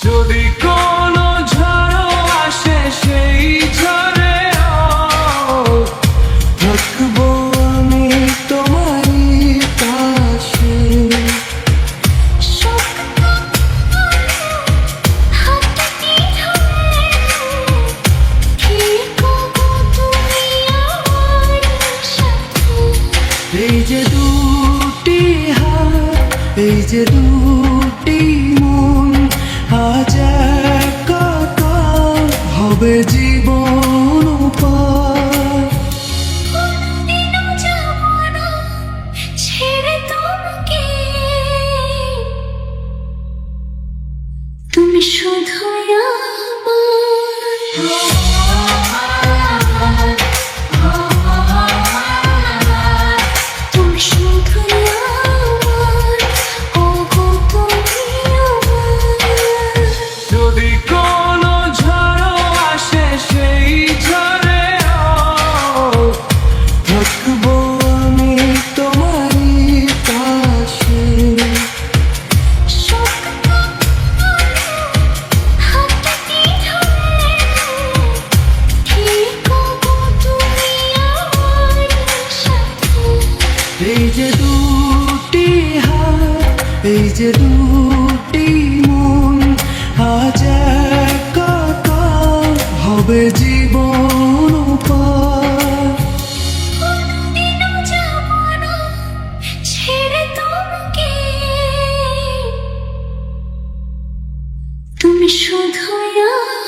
যদি কোনো ঝড় আসে সেই ঝড়ে থাকবো আমি তোমারই পাশে। এই যে দুটি হাত, এই যে দুটি মন, আজ একাকার হবে জীবন পার। তুমি শুধু আমার, তুমি শুধু আমার, ওগো তুমি আমার। যদি কোনো ঝড় আসে সেই ঝড়ে থাকবো আমি তোমারই পাশে। এই যে দুটি হাত, এই যে দুটি মন, আজ একাকার হবে জীবন পার। তুমি শুধু আমার,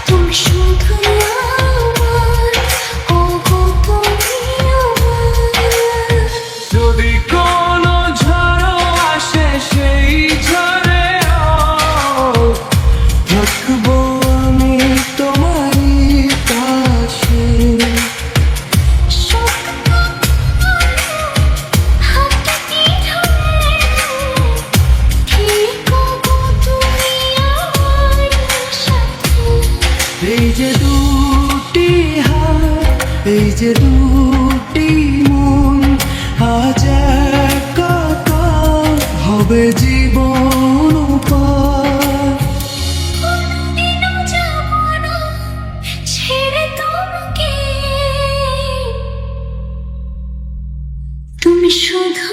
তুমি শুধু আমার, ওগো তুমি আমার। যদি কোনো ঝড় আসে সেই ঝড়ে থাকবো আমি তোমারই পাশে। এই যে দুটি হাত, এই যে দুটি মন, আজ একাকার হবে জীবন পার। তুমি শুধু